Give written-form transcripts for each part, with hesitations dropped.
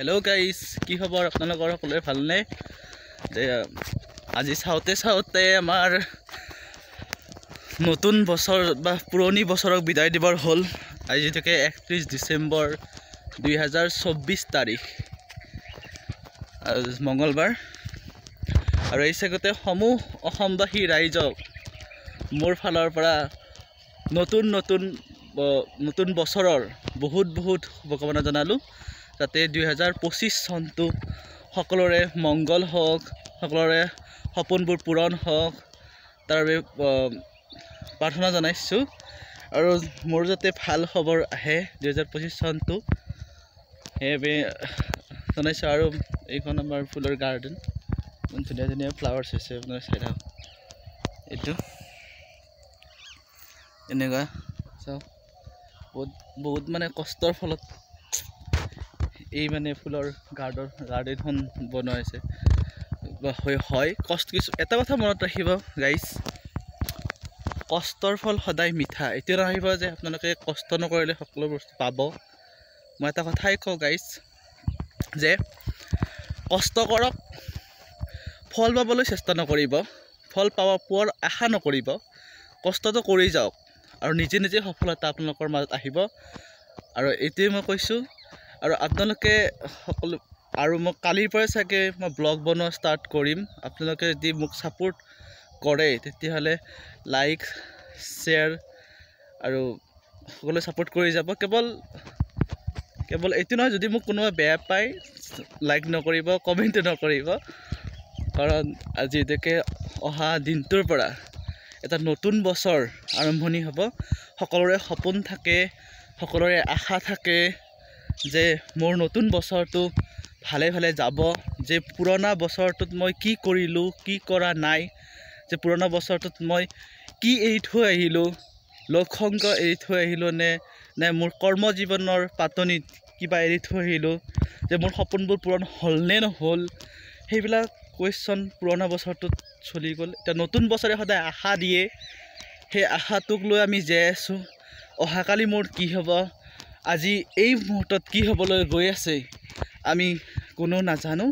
hello guys কি খবৰ আপোনালোকৰ সকলোৰে ভালনে যে আজি চাওতে আমাৰ নতুন বছৰ বা পুৰণি বছৰক বিদায় দিবৰ হল আজি থেকে 31 ডিসেম্বৰ 2024 তাৰিখ মঙ্গলবাৰ আৰু এই সেগতে সমূহ অসমবাসী ৰাইজক মোৰ ফালৰ পৰা নতুন বছৰৰ বহুত শুভকামনা জনালো যাতে 2025 সনটো সকলোৰে মংগল হোক সকলোৰে সপোনবোৰ পূৰণ হোক তাৰ প্ৰাৰ্থনা জনাইছো আৰু মোৰ যাতে ভাল খবৰ আহে 2025 সনটো হেবে জনাইছো আৰু এইখন আমাৰ ফুলৰ গাৰ্ডেন ধুনীয়া ফ্লাৱাৰ্স আছে আপোনাৰ চাই থাকক এইটো এনেকা চাও বহুত মানে কষ্টৰ ফলত এই মানে ফুলৰ গাৰ্ডেনখন বনোৱা হৈছে হয় কষ্ট কিছু এটা কথা মনত ৰাখিব গাইস কষ্টৰ ফল সদায় মিঠা এতিয়া ৰাখিব যে আপোনালোকে কষ্ট নকৰিলে সকলো বস্তু পাব মই এটা কথাই কওঁ গাইস যে কষ্ট কৰক ফল পাবলৈ চেষ্টা নকৰিব ফল পোৱাৰ আশা নকৰিব কষ্টটো কৰি যাওক আৰু নিজে সফলতা আপোনালোকৰ মাজত আহিব আৰু এতিয়াই মই কৈছো আৰু আপোনালোকে সকলো আৰু মই কালিৰ পৰা চাগে মই ব্লগ বনোৱা ষ্টাৰ্ট কৰিম আপোনালোকে যদি মোক সাপোৰ্ট কৰে তেতিয়াহলে লাইক শেয়াৰ আৰু সকলো সাপোৰ্ট কৰি যাব কেৱল এটো নহয় যদি মোক কোনোবা বেয়া পায় লাইক নকৰিব কমেন্ট নকৰিব কাৰণ আজি দেখে অহা দিনটোৰ পৰা এটা নতুন বছৰ আৰম্ভণি হ'ব সকলোৰে সপোন থাকে সকলোৰে আশা থাকে যে মোৰ নতুন বছৰটো ভালে যাব যে পুৰণা বছৰটোত মই কি কৰিলো কি কৰা নাই যে পুৰণা বছৰটোত মই কি এৰি থৈ আহিলো লক্ষংগ এৰি থৈ আহিলো নে মোৰ কৰ্ম জীৱনৰ পাতনিত কিবা এৰি থৈ আহিলো যে মোৰ সপোনবোৰ পূৰণ হল নে নহল সেইবিলাক কোৱেশ্চন পুৰণা বছৰটোত চলি গল এটা নতুন বছৰে সদায় আশা দিয়ে সেই আশাটোক লৈ আমি জীয়াই আছো অহাকালি মোৰ কি হ'ব আজি এই মুহূৰ্তত কি হ'বলৈ গৈ আছে আমি কোনো নাজানো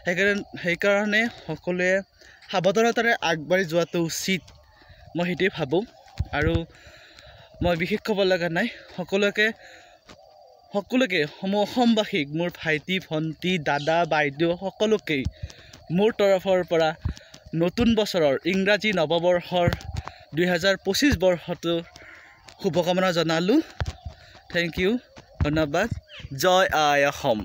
সেইকাৰণে সকলোৱে সাৱধানতাৰে আগবাঢ়ি যোৱাটো উচিত মই হেতু ভাবো আৰু মই বিশেষ ক'ব লগা নাই সকলোকে অসমবাসীক মোৰ ভাইটি ভন্টি দাদা বাইদেউ সকলোকে মোৰ তৰফৰ পৰা নতুন বছৰৰ ইংৰাজী নৱবৰ্ষৰ 2025 বৰ্ষটো শুভকামনা জনালো থ্যাংক ইউ ধন্যবাদ জয় আই অসম